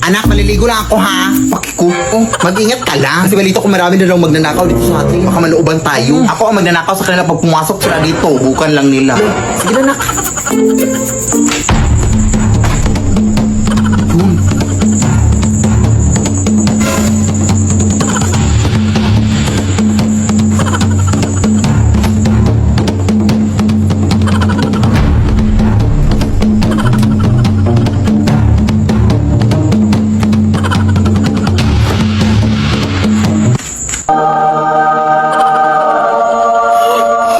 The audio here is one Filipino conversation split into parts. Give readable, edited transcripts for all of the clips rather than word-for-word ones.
Anak, maliligo lang ako ha. Pakikuko. Mag-ingat ka lang. Kasi balito ko marami na daw magnanakaw dito sa atin. Baka malooban tayo. Ako ang magnanakaw sa kanila pag pumasok sila dito. Bukan lang nila. Sige na, anak.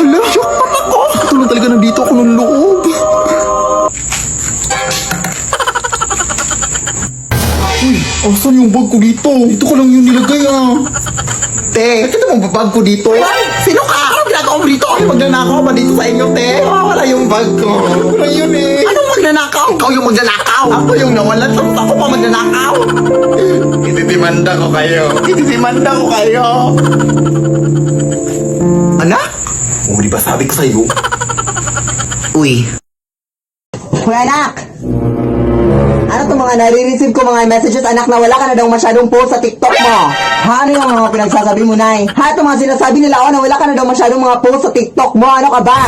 Hala, jackpot ako! Ito lang talaga nandito ako ng loob. Uy, asan yung bag ko dito? Dito ko lang yung nilagay Te, ito mo bag ko dito? Sino ka? Anong ginagawa mo dito? Ay, magnanakaw ba dito sa inyo, te? Wala yung bag ko. Wala yun eh. Anong magnanakaw? Ikaw yung magnanakaw. Ako yung nawalan. Tapos ako pa magnanakaw. Itidimanda ko kayo. Itidimanda ko kayo. Anak? Oh, di ba sabi ko sa'yo? Uy. Hoy anak! Ano itong mga nare-receive ko mga messages anak na wala ka na daw masyadong post sa TikTok mo? Ha? Ano yung mga pinagsasabi mo, Nay? Ha? Itong mga sinasabi nila na wala ka na daw masyadong mga post sa TikTok mo. Ano ka ba?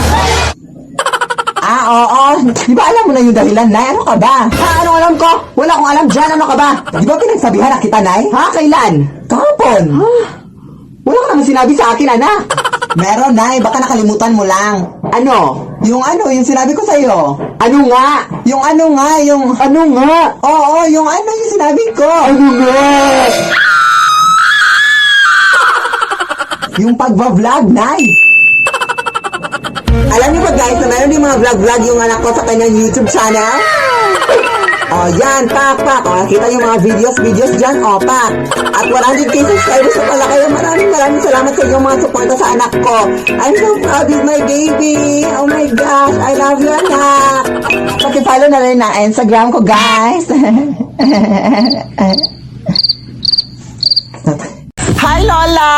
Oo. Di ba alam mo na yung dahilan, Nay? Ano ka ba? Ha? Anong alam ko? Wala akong alam dyan. Ano ka ba? Di ba pinagsabihan na kita, Nay? Ha? Kailan? Kahapon. Wala ka naman sinabi sa akin, anak. Meron, Nay. Baka nakalimutan mo lang. Ano? Yung sinabi ko sa'yo. Ano nga? Yung ano nga? Oo, yung sinabi ko. Ano nga? Yung pagbablog, Nay. Alam niyo ba guys, na meron din mga vlog yung anak ko sa kanyang YouTube channel? Oh, yan, pak. Oh, kita yung mga videos dyan, pak. At 100k subscribers na pala kayo. Maraming salamat sa inyong mga suporta sa anak ko. I'm so proud with my baby. Oh my gosh, I love you, anak. Paki-follow na rin na Instagram ko, guys. Hi, Lola!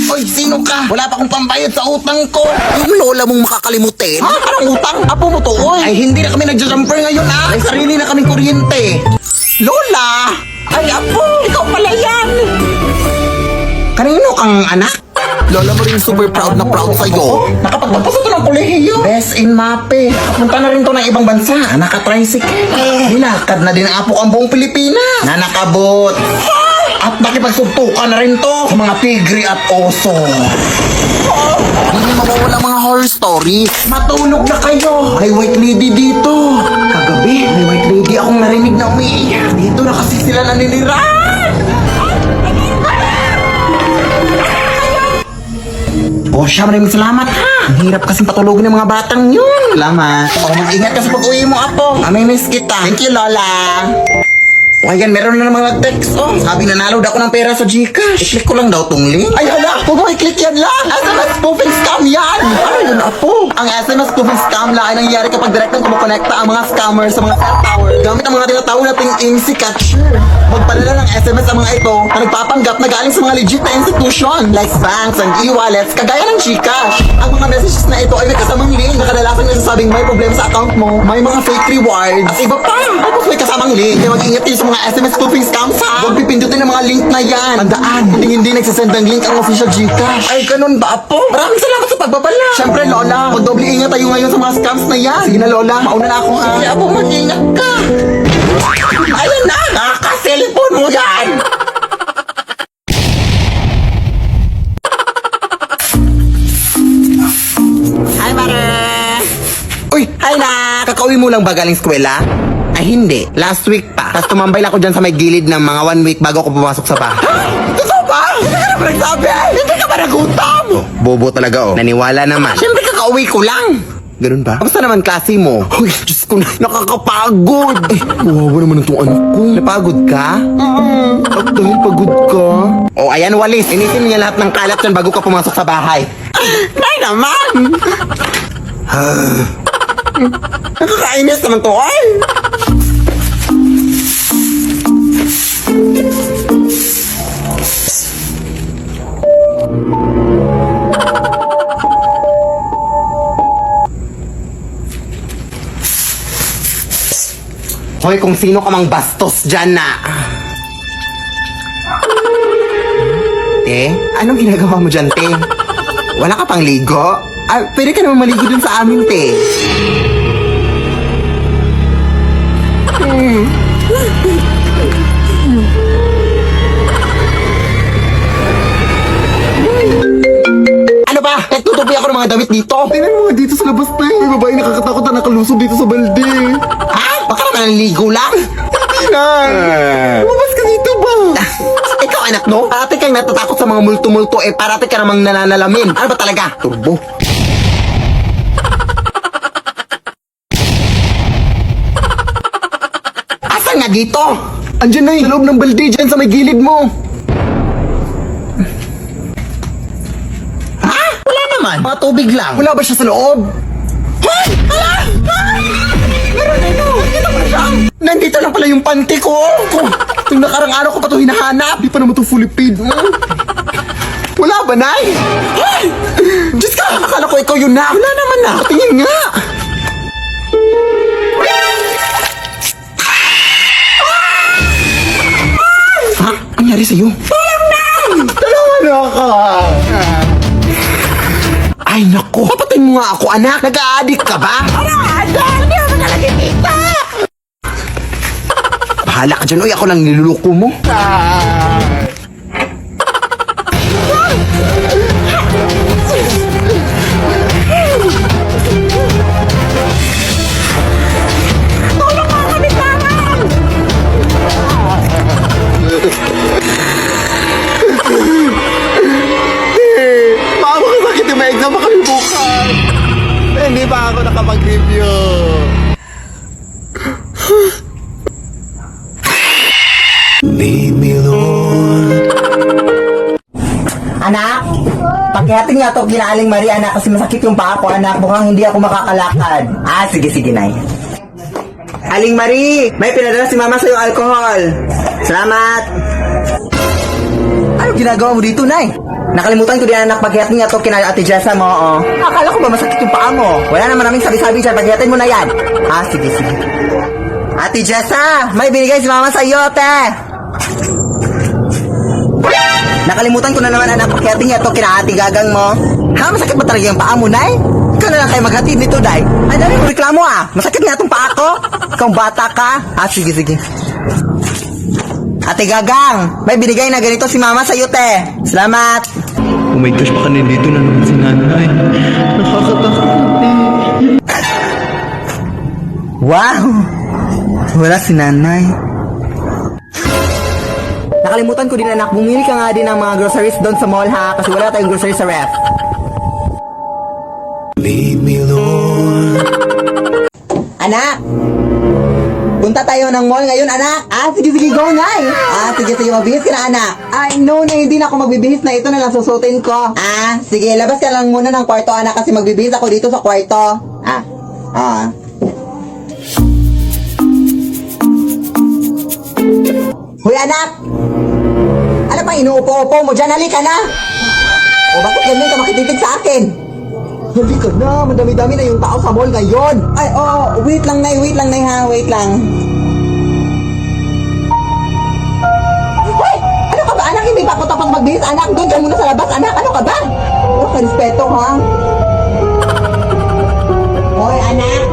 Oy, sino ka? Wala pa akong pambayad sa utang ko. Yung lola mong makakalimutin? Ha? Anong utang? Apo mo to, oy. Ay, hindi na kami nagja-jumper ngayon, May sarili na kaming kuryente. Lola! Ay, apo! Ikaw pala yan! Kanino kang anak? Lola mo rin super proud na proud sa'yo. Nakapagpapasa to ng kolehiyo. Best in MAPE. Kapunta na rin to ng ibang bansa. Nakatricycle. Nilakad na din ang apo ang buong Pilipinas. Na nakabot. At nakipagsuntukan na rin to sa mga tigre at oso. Hindi mawawala mga horror stories. Matulog na kayo. May white lady dito. Kagabi, may white lady akong narinig na umiiyak. Dito na kasi sila naniniran. Oh, siya, maraming salamat ha. Ang hirap kasing patulogin ng mga batang yun. Salamat. Mag-ingat ka sa pag-uwi mo, apo. Amimiss kita. Thank you, Lola. O ayan, meron na namang nag-text, Sabi nanalo daw ako ng pera sa Gcash. I-click ko lang daw tong link. Ay, hala! Huwag mo i-click yan lang! SMS spoofing scam yan! Ano yun, apo? Ang SMS spoofing scam lang ay nangyayari kapag direktang kumukonekta ang mga scammers sa mga cell tower gamit ang mga tinatawag nating IMSI catcher. Magpadala ng SMS ang mga ito na nagpapanggap na galing sa mga legit na institution like banks and e-wallets kagaya ng Gcash. Ang mga messages na ito ay may kasamang link na kadalasan nagsasabing may problema sa account mo, may mga fake rewards, at iba pa. Tapos may kasamang link. Kaya mag-ingat kayo sa mga SMS spoofing scams ha. Huwag pipindutin ang mga link na yan. Tandaan, hindi nagsasend ng link ang official Gcash. Ay, ganun ba, apo? Maraming salamat sa pagbabala. Siyempre, Lola, magdoble ingat tayo ngayon sa mga scams na yan. Sige na, Lola, mauna na ako ha. Sige, apo, mag-ingat ka. Ayan na, nakaka-cellphone mo yan. Hi, Mare. Uy, hi na. Kakauwi mo lang ba galing eskwela? Ay, hindi. Last week pa. Tapos tumambay lang ako dyan sa may gilid ng mga 1 week bago ako pumasok sa bahay. Totoo ba? Hindi ka naman nagsabi. Hindi ka ba nagutom? Bobo talaga, Naniwala naman. Siyempre, kakauwi ko lang. Ganun ba? Kamusta naman klase mo? Uy, Diyos ko na, nakakapagod. Wawa naman itong anak ko. Napagod ka? At dahil pagod ka? O, ayan, walis. Initin niya lahat ng kalat dyan bago ka pumasok sa bahay. Nay naman! Nakakainis naman to, ay! Hoy, kung sino ka mang bastos dyan na. Anong ginagawa mo dyan, te? Wala ka pang ligo? Pwede ka naman maligo dun sa amin, te. Ano ba? Nagtutupi ako ng mga damit dito. Tingnan mo nga dito sa labas, Nay. May babae nakakatakot na nakalusog dito sa balde. Baka naman naliligo lang. Hindi na. Lumabas ka dito ba? Ikaw, anak, no? Parati kang natatakot sa mga multo-multo, parati ka namang nananalamin. Ano ba talaga? Turbo. Asan nga dito? Andiyan, Nay. Sa loob ng balde, dyan sa may gilid mo. Ha? Wala naman. Mga tubig lang. Wala ba siya sa loob? Hoy! Hala! Meron na ito! Ito pa siya! Nandito lang pala yung panty ko! Yung nakarang araw ko pa ito hinahanap. Di pa naman ito fully paid. Wala ba, Nay? Ay! Diyos ka! Akala ko ikaw yun na! Wala naman na! Tingin nga! Ha? Ang nangyari sa'yo? Tulungan ako. Ay, naku! Papatayin mo nga ako, anak! Nag-a-addict ka ba? Hindi ako nakalagitita! Bahala ka dyan, oy! Ako lang niluluko mo! Baka makasakit yung may exam pa kami bukas. Hindi pa ako nakapag-review. Lead me, Lord. Anak, pakihatin nga to kila Aling Maria, anak, kasi masakit yung paa ko, anak. Mukhang hindi ako makakalakad. Sige, Nay. Aling Marie, may pinadala si Mama sa'yo alcohol. Salamat. Ano ginagawa mo dito, Nay? Nakalimutan ko din, anak, paghihatin nga to kina Ate Jessa mo, oh. Akala ko ba masakit yung paa mo? Wala naman naming sabi-sabi dyan, paghihatin mo na yan. Sige. Ate Jessa, may binigay si Mama sa'yo, te. Nakalimutan ko na naman, anak, paghihatin nga to kina Ate Gagang mo. Masakit ba talaga yung paa mo, Nay? Ikaw na lang kayo maghatid nito, Day. Ay, dali mo reklamo, Masakit nga itong paa ko. Ikaw bata ka. Sige. Ate Gagang, may binigay na ganito si Mama sa'yo, te. Salamat. Oh my gosh, baka nandito na naman si nanay. Nakakatakot na, Wow! Wala si nanay. Nakalimutan ko din, anak, bumili ka nga din ng mga groceries doon sa mall, ha? Kasi wala tayong groceries sa ref. Lead me, Lord. Anak! Punta tayo ng mall ngayon, anak. Sige, go, Nay. Sige, magbihis ka na, anak. No, hindi na ako magbibihis na. Ito na lang susutin ko. Sige, labas ka lang muna ng kwarto, anak, kasi magbibihis ako dito sa kwarto. Hoy, anak! Ano pang inuupo-upo mo dyan? Halika na! O, bakit ganyan ka makititig sa akin? Halika na, madami-dami na yung tao sa mall ngayon. Wait lang, Nay, ha, wait lang. Hoy! Ano ka ba, anak? Hindi pa ako tapos magbihis, anak. Doon ka muna sa labas, anak. Ano ka ba? Respeto, ha? Hoy, anak!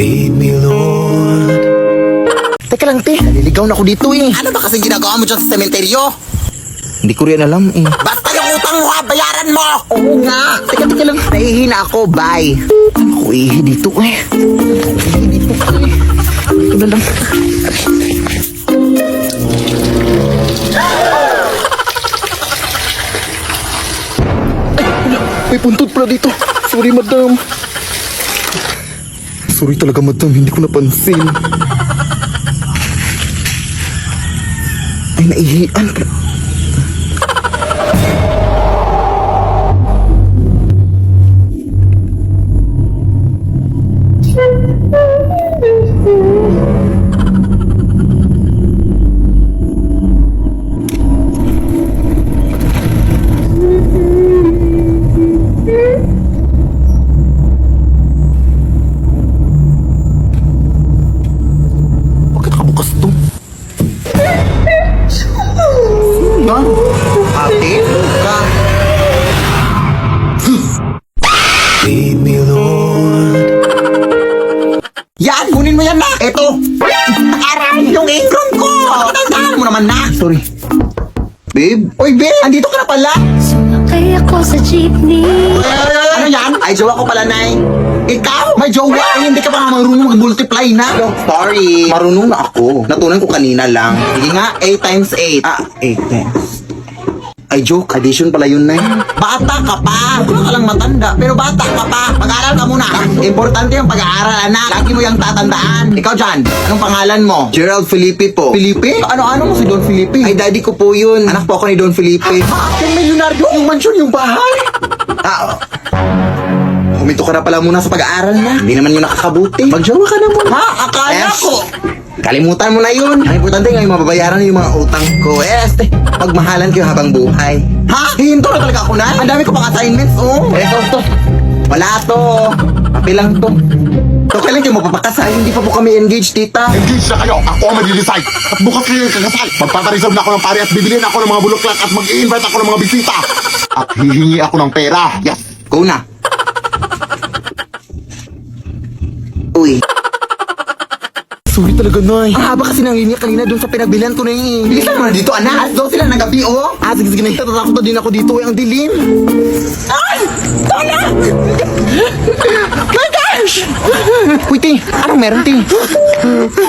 Lead me, Lord. Teka lang, te. Naliligaw na ako dito, Ano ba kasi ginagawa mo dyan sa sementeryo? Hindi ko rin alam, Basta yung utang mo, bayaran mo! Oo nga! Teka lang. Nahihina ako, bye. Ako ihi dito, Ihi dito, Ito na lang. May puntod pala dito. Sorry, madam. Sorry talaga, madam. Hindi ko napansin. Ay, naihian pala. Bakit nakabukas to? Sino yan? Ate, ka. Yan, kunin mo yan na. Eto. Aray, yung apron ko. Tandaan mo naman na. Sorry. Babe? Oy, babe, andito ka na pala. Sumakay ako sa jeepney. Ano yan? Ay, jowa ko pala, Nay. Ikaw? May jowa? Ay, hindi ka pa nga marunong mag-multiply na. Sorry. Marunong na ako. Natunan ko kanina lang. Sige nga, 8 times 8. 8 times. Ay, joke. Addition pala yun, Nay. Bata ka pa. Huwag ka lang matanda. Pero bata ka pa. Mag-aaral ka muna. Importante yung pag-aaral, anak. Lagi mo yung tatandaan. Ikaw dyan, anong pangalan mo? Gerald Felipe po. Felipe? Ano mo si Don Felipe? Ay, daddy ko po yun. Anak po ako ni Don Felipe. Yung milyonaryo, yung mansyon, yung bahay. Huminto ka na pala muna sa pag-aaral na. Hindi naman yun nakakabuti. Magjowa ka na muna. Ha? Akala ko. Kalimutan mo na yun. Ang importante ngayon, mababayaran yung mga utang ko. Pagmahalan kayo habang buhay. Ha? Hihinto na talaga ako na? Ang dami ko pang assignments, oh. To. Wala to. Papi lang to. So, kailan kayo mapapakasal? Hindi pa po kami engaged, tita. Engage na kayo. Ako ang mag-decide. At bukas kayo yung kakasal. Magpapareserve na ako ng pare at bibilin ako ng mga bulaklak at mag-i-invite ako ng mga bisita. At hihingi ako ng pera. Yes. Go na. Uy. Sorry talaga, Nay. Ang haba kasi nanginig kanina doon sa pinagbilihan ko na yun. Bilisan mo na dito, anak. Alas 12 sila ng gabi, oh. Sige, natatakot na din ako dito. Ang dilim. Ay! Tala! My gosh! Uy, Ti. Anong meron, Ti?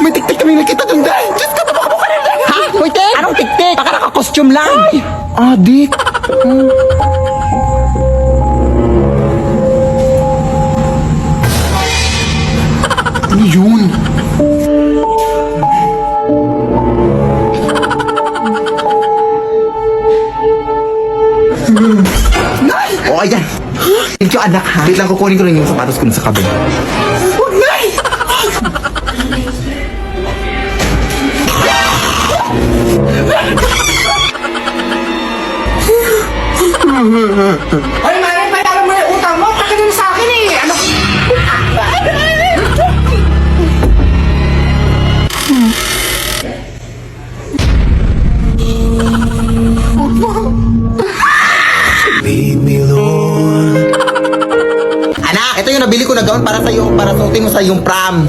May tiktik kami nakita doon, Day. Diyos ka, tumakbo ka rin. Ha? Uy, Ti. Anong tik-tik? Baka naka-costume lang. Adik. Ano yun? O, ayan. Thank you, anak, ha? Wait lang, kukunin ko rin yung sapatos ko sa kabin. Huwag, Nay! Ay, Manay, bayaran mo yung utang mo. Bakit yun sa akin eh? Ano? Anak, ito yung nabili ko na gown para sa'yo, para suotin mo sa yung prom.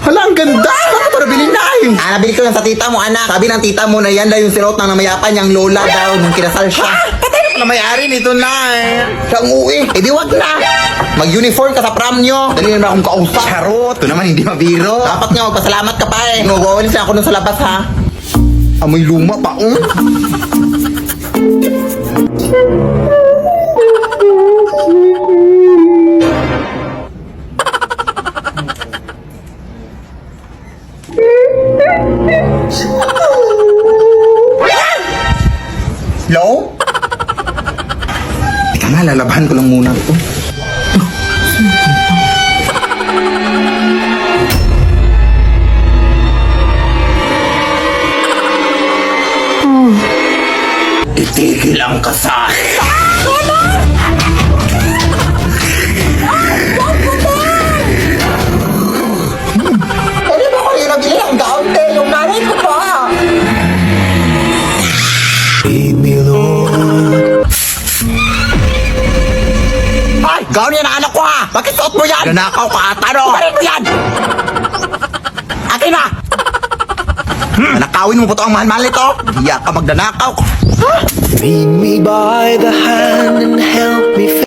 Hala, ang ganda! Bakit ko nabili na eh? Nabili ko yan sa tita mo, anak. Sabi ng tita mo na yan daw yung sinuot ng namayapan niyang lola daw nung kinasal siya. Patay na pala may-ari nito na eh. Siya ang uwi. Eh di wag na. Mag-uniform ka sa prom nyo. Dali naman akong kausap. Charot. Ito naman hindi mabiro. Dapat nga magpasalamat ka pa eh. Nag-uwalis na ako dun sa labas ha. Amoy luma pa, oh. Hello? Teka nga, lalabahan ko lang muna ito. Itigil ang kasal. Ano ba ko yung nabili ang gown? Yung nanay ko pa. Ay, gown yan ang anak ko ha! Bakit suot mo yan? Nanakaw ka ata no? Parin mo yan! Akin na! Nanakawin mo po ito ang mahal-mahal nito? Hiya ka magdanakaw. Lead me by the hand and help me